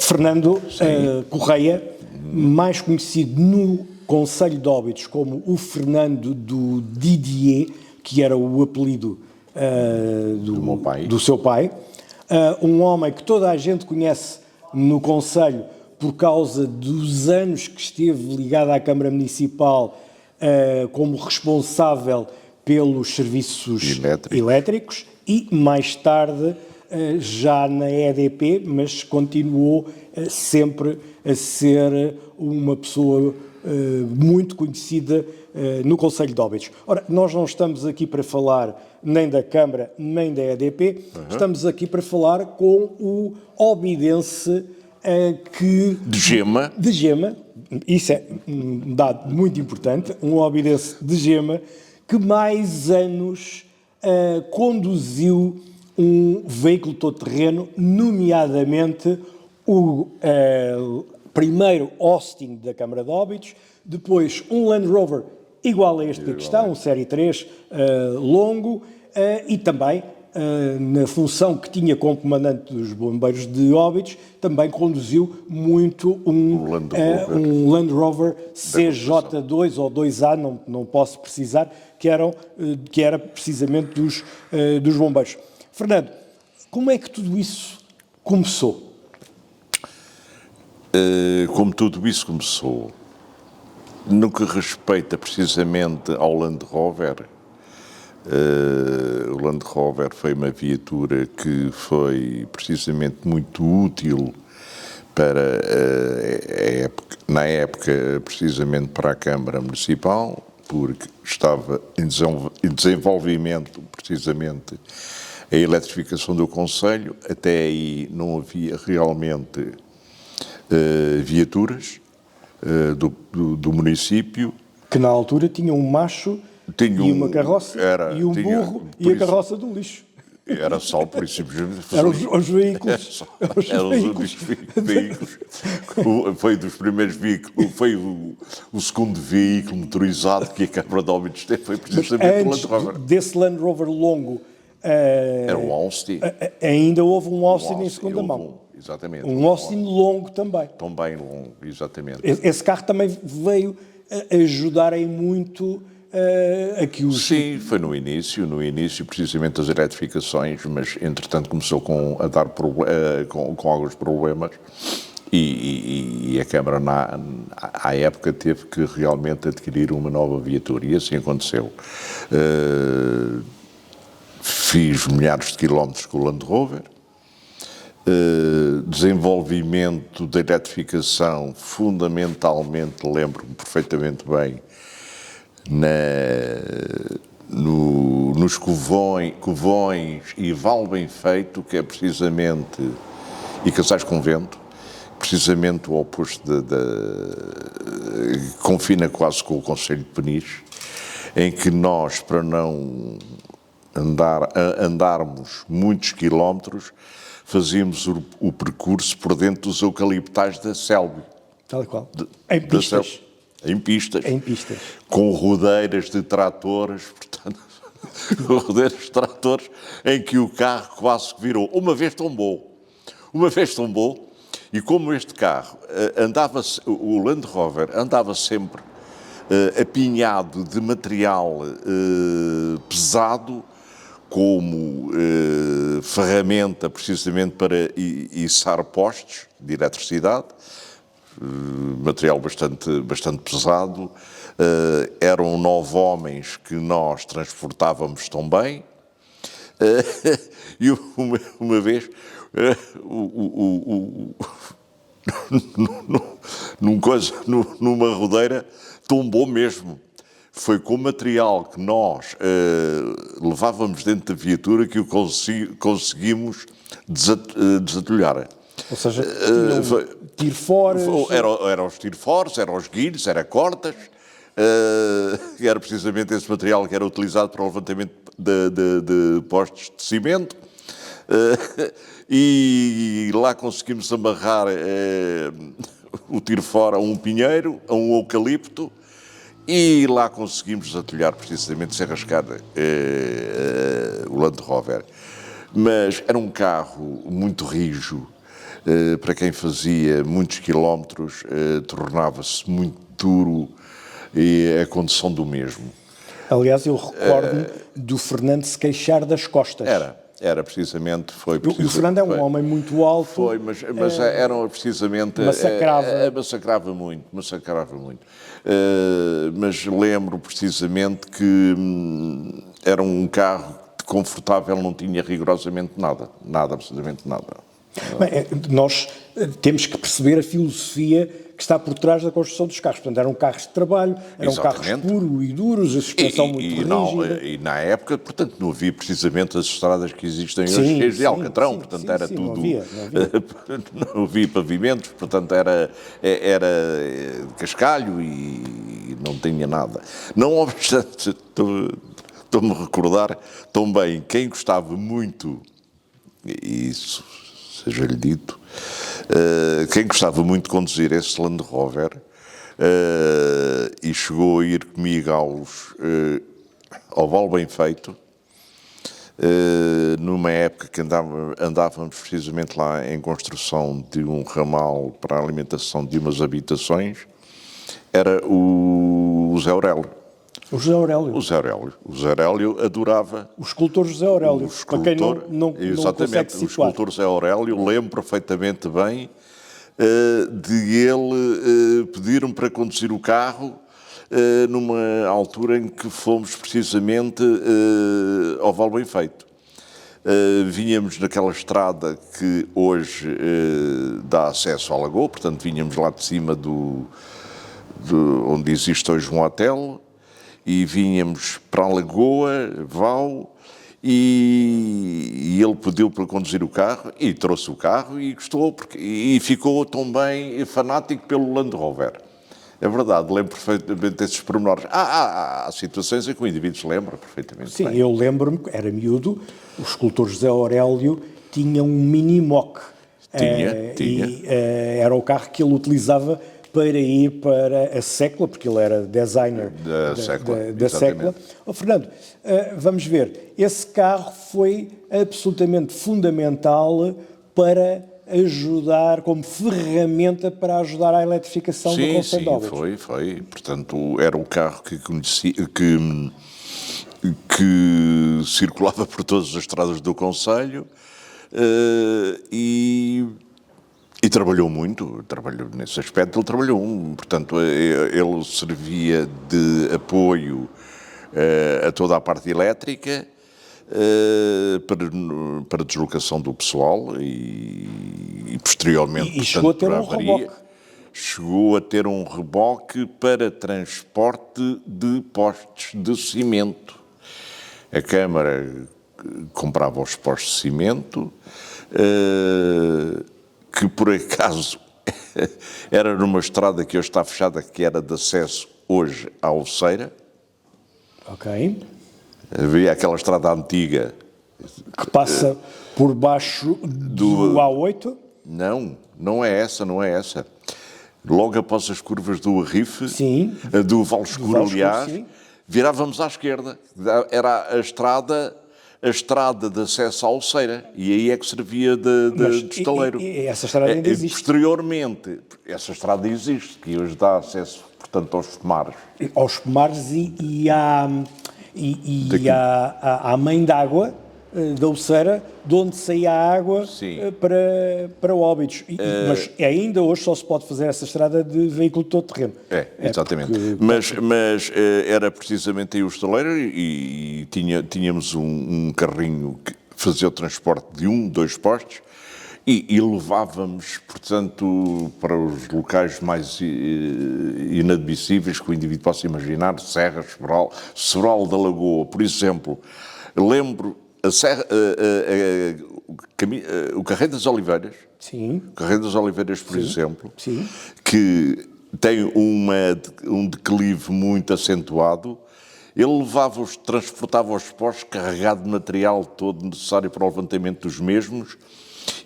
Fernando Correia, mais conhecido no Conselho de Óbidos como o Fernando do Didier, que era o apelido do seu pai, um homem que toda a gente conhece no Conselho por causa dos anos que esteve ligado à Câmara Municipal como responsável pelos serviços elétricos e mais tarde já na EDP, mas continuou sempre a ser uma pessoa muito conhecida no Conselho de Óbidos. Ora, nós não estamos aqui para falar nem da Câmara, nem da EDP, estamos aqui para falar com o obidense de Gema, isso é um dado muito importante, um obidense de Gema, que mais anos conduziu um veículo todo-terreno, nomeadamente o primeiro Austin da Câmara de Óbidos, depois um Land Rover igual a este que aqui está, um Série 3 longo, e também, na função que tinha como comandante dos bombeiros de Óbidos, também conduziu muito um Land Rover CJ2 ou 2A, não posso precisar, que era precisamente dos bombeiros. Fernando, como é que tudo isso começou? Como tudo isso começou, no que respeita precisamente ao Land Rover, o Land Rover foi uma viatura que foi precisamente muito útil para na época precisamente para a Câmara Municipal, porque estava em desenvolvimento precisamente a eletrificação do concelho. Até aí não havia realmente viaturas do município. Que na altura tinha um macho e uma carroça, e um burro e a carroça do lixo. Era só por isso simplesmente. Eram os veículos. Eram os únicos veículos. Foi dos primeiros veículos, foi o segundo veículo motorizado que a Câmara de Óbidos teve, foi precisamente o Land Rover. Desse Land Rover longo, era um Austin. Ainda houve um Austin em segunda mão. Exatamente. Um Austin longo também. Também longo, exatamente. Esse carro também veio ajudar em muito aqui o... Sim, foi no início precisamente das eletrificações, mas entretanto começou a dar com alguns problemas e a Câmara à época teve que realmente adquirir uma nova viatura e assim aconteceu. Fiz milhares de quilómetros com o Land Rover. Desenvolvimento da eletrificação, fundamentalmente, lembro-me perfeitamente bem, nos Covões e Val Bem Feito, que é precisamente, e Casais Convento, precisamente o oposto confina quase com o Concelho de Peniche, em que nós, para não andarmos muitos quilómetros, fazíamos o percurso por dentro dos eucaliptais da Selby. Tal e qual. Em pistas. Em pistas. Em pistas. Com rodeiras de tratores, portanto, rodeiras de tratores, em que o carro quase que virou. Uma vez tombou, e como este carro o Land Rover andava sempre apinhado de material pesado, como ferramenta precisamente para içar postes de eletricidade, material bastante pesado. Eram 9 homens que nós transportávamos também. E uma vez, numa rodeira, tombou mesmo. Foi com o material que nós levávamos dentro da viatura que o conseguimos desatulhar. Ou seja, tirforas... Eram os tirforos, eram os guilhos, eram cortas, era precisamente esse material que era utilizado para o levantamento de postes de cimento. E lá conseguimos amarrar o tirfor a um pinheiro, a um eucalipto, e lá conseguimos desatulhar precisamente, sem rascar o Land Rover. Mas era um carro muito rijo, para quem fazia muitos quilómetros, tornava-se muito duro e a condução do mesmo. Aliás, eu recordo do Fernando se queixar das costas. Era precisamente, O Fernando é um homem muito alto. Mas eram precisamente... Massacrava muito. Mas lembro precisamente que era um carro confortável, não tinha rigorosamente nada, absolutamente nada. Bem, nós temos que perceber a filosofia que está por trás da construção dos carros. Portanto, eram carros de trabalho, eram carros puros e duros, a suspensão muito rígida. E na época, portanto, não havia precisamente as estradas que existem hoje, cheias de alcatrão, portanto, era tudo... Não havia pavimentos, portanto, era cascalho e não tinha nada. Não obstante, estou-me a recordar tão bem, quem gostava muito, e isso seja-lhe dito, quem gostava muito de conduzir esse Land Rover e chegou a ir comigo ao Val Bem Feito, numa época que andávamos precisamente lá em construção de um ramal para a alimentação de umas habitações, era o Zé Aurélio. O José Aurélio. O Zé Aurélio adorava... O escultor José Aurélio, para quem não consegue situar. O escultor José Aurélio, lembro perfeitamente bem de ele pedir-me para conduzir o carro numa altura em que fomos precisamente ao Val Bem Feito. Vinhamos naquela estrada que hoje dá acesso à Lagoa, portanto vinhamos lá de cima onde existe hoje um hotel, e vinhamos para a Lagoa, Val, e ele pediu para conduzir o carro, e trouxe o carro, e gostou, e ficou tão bem fanático pelo Land Rover. É verdade, lembro perfeitamente desses pormenores. Há situações em que o indivíduo se lembra perfeitamente bem. Sim, eu lembro-me, era miúdo, o escultor José Aurélio tinha um Mini-Mock. Tinha. E era o carro que ele utilizava para ir para a Secla, porque ele era designer da Secla. Fernando, vamos ver, esse carro foi absolutamente fundamental para ajudar, como ferramenta para ajudar à eletrificação do concelho de Óbidos. Foi. Portanto, era um carro que circulava por todas as estradas do concelho e trabalhou muito, nesse aspecto ele trabalhou, portanto ele servia de apoio a toda a parte elétrica, para deslocação do pessoal e posteriormente... E chegou a ter um reboque. Chegou a ter um reboque para transporte de postes de cimento. A Câmara comprava os postes de cimento, que por acaso era numa estrada que hoje está fechada, que era de acesso hoje à Oceira. Ok. Havia aquela estrada antiga. Que passa por baixo do A8? Não é essa. Logo após as curvas do Arrife, sim, do Val Escuro, aliás, sim, virávamos à esquerda. Era a estrada de acesso à Oceira, e aí é que servia de estaleiro. E essa estrada ainda existe? Posteriormente, essa estrada existe, que hoje dá acesso, portanto, aos pomares. Aos pomares e à mãe d'água da Oceira, de onde saía a água para Óbidos. Mas ainda hoje só se pode fazer essa estrada de veículo todo terreno. Exatamente. Mas era precisamente aí o estaleiro, e tínhamos um carrinho que fazia o transporte de 2 postes, e levávamos, portanto, para os locais mais inadmissíveis que o indivíduo possa imaginar, Serra, Sobral da Lagoa, por exemplo. Lembro o Carreiro das Oliveiras, sim, Carreiro das Oliveiras, por exemplo, sim, que tem um declive muito acentuado. Ele transportava os postos carregado de material todo necessário para o levantamento dos mesmos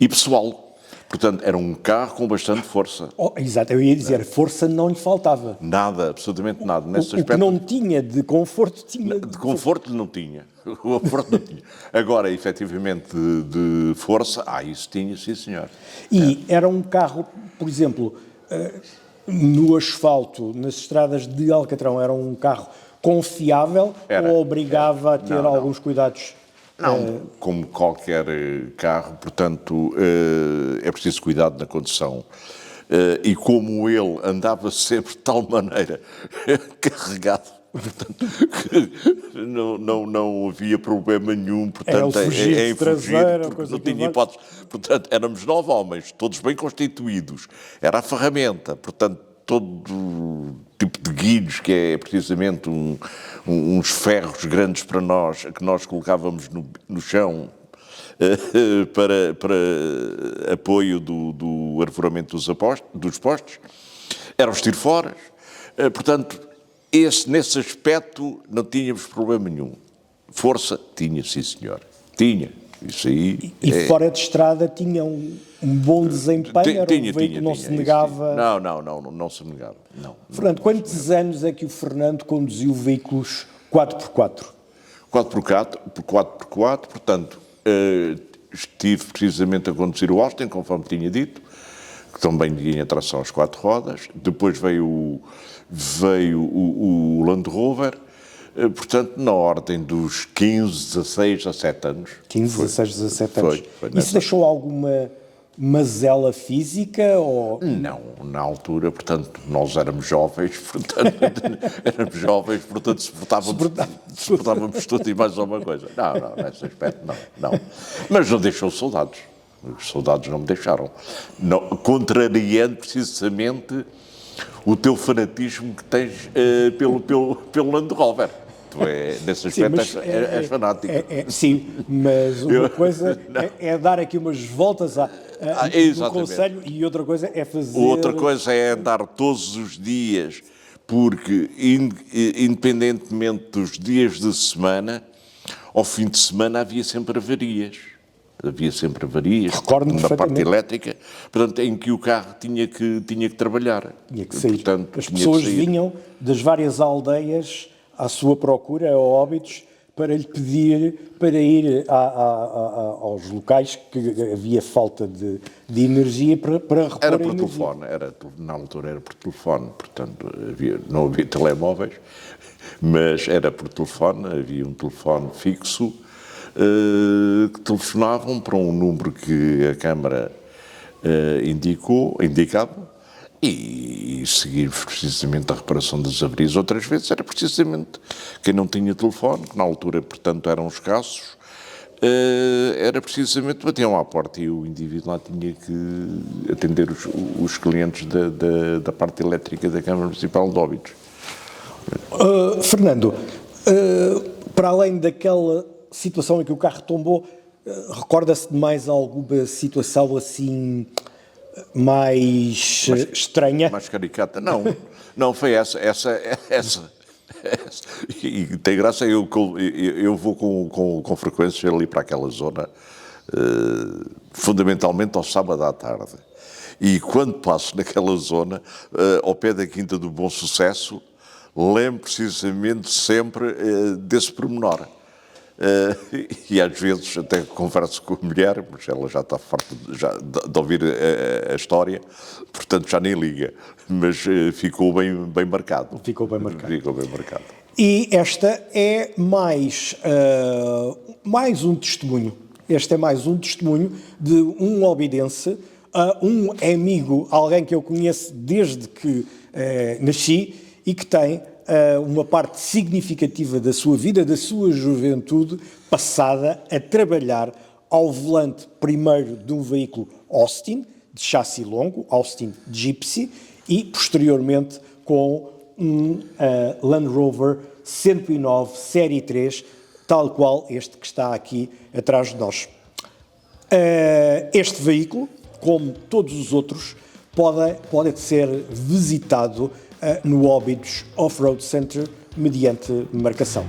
e pessoal. Portanto, era um carro com bastante força. Exato, eu ia dizer, força não lhe faltava. Nada, absolutamente nada. Nesse O que não tinha de conforto tinha... De conforto não tinha. O conforto não tinha. Agora, efetivamente, de força, isso tinha, sim senhor. E era um carro, por exemplo, no asfalto, nas estradas de Alcatrão, era um carro confiável ou obrigava a ter alguns cuidados? Não, como qualquer carro, portanto, é preciso cuidado na condução. E como ele andava sempre de tal maneira carregado, portanto, que não havia problema nenhum, portanto, fugir de traseira, porque não tinha hipótese. Portanto, éramos 9 homens, todos bem constituídos. Era a ferramenta, portanto, todo tipo de guidos, que é precisamente uns ferros grandes para nós, que nós colocávamos no chão para apoio do arvoramento dos postes, eram os tiroforas. Portanto, nesse aspecto não tínhamos problema nenhum. Força tinha, sim senhor. Tinha. Isso aí. E fora de estrada tinha um bom desempenho, era um veículo que não se negava... Não se negava. Não, Fernando, quantos anos é que o Fernando conduziu veículos 4x4? 4x4, portanto, estive precisamente a conduzir o Austin, conforme tinha dito, que também tinha tração às 4 rodas. Depois veio o Land Rover, portanto, na ordem dos 15, 16, 17 anos. 15, 16, 17 anos. Isso deixou alguma mazela física? Ou... Não, na altura, portanto, nós éramos jovens, portanto, suportávamos tudo e mais alguma coisa. Não, nesse aspecto, não. Mas não deixou saudades. Os soldados não me deixaram. Não, contrariando precisamente o teu fanatismo que tens pelo Land Rover. Tu nesse aspecto és fanático. Sim, mas uma coisa é dar aqui umas voltas no conselho e outra coisa é fazer... Outra coisa é andar todos os dias, porque independentemente dos dias de semana, ao fim de semana havia sempre avarias. Recordo-me na parte elétrica, portanto, em que o carro tinha que trabalhar. Tinha que sair. Portanto, as pessoas vinham das várias aldeias à sua procura, a Óbidos, para lhe pedir para ir aos locais que havia falta de energia para repor era a por energia. Telefone, na altura era por telefone, portanto não havia telemóveis, mas era por telefone, havia um telefone fixo, que telefonavam para um número que a Câmara indicava, e seguir precisamente a reparação das avarias. Outras vezes era precisamente quem não tinha telefone, que na altura, portanto, eram escassos, era precisamente, batiam à porta e o indivíduo lá tinha que atender os clientes da parte elétrica da Câmara Municipal de Óbidos. Fernando, para além daquela situação em que o carro tombou, recorda-se de mais alguma situação assim mais estranha? Mais caricata? Não, foi essa. E tem graça, eu vou com frequência ali para aquela zona, fundamentalmente ao sábado à tarde. E quando passo naquela zona, ao pé da Quinta do Bom Sucesso, lembro precisamente sempre desse pormenor. E às vezes até converso com a mulher, mas ela já está farta de ouvir a história, portanto já nem liga, mas ficou bem marcado. Ficou bem marcado. E esta é mais um testemunho. Este é mais um testemunho de um obidense, um amigo, alguém que eu conheço desde que nasci e que tem uma parte significativa da sua vida, da sua juventude, passada a trabalhar ao volante primeiro de um veículo Austin, de chassi longo, Austin Gypsy, e posteriormente com um Land Rover 109 Série 3, tal qual este que está aqui atrás de nós. Este veículo, como todos os outros, pode ser visitado no Óbidos Off-Road Center mediante marcação.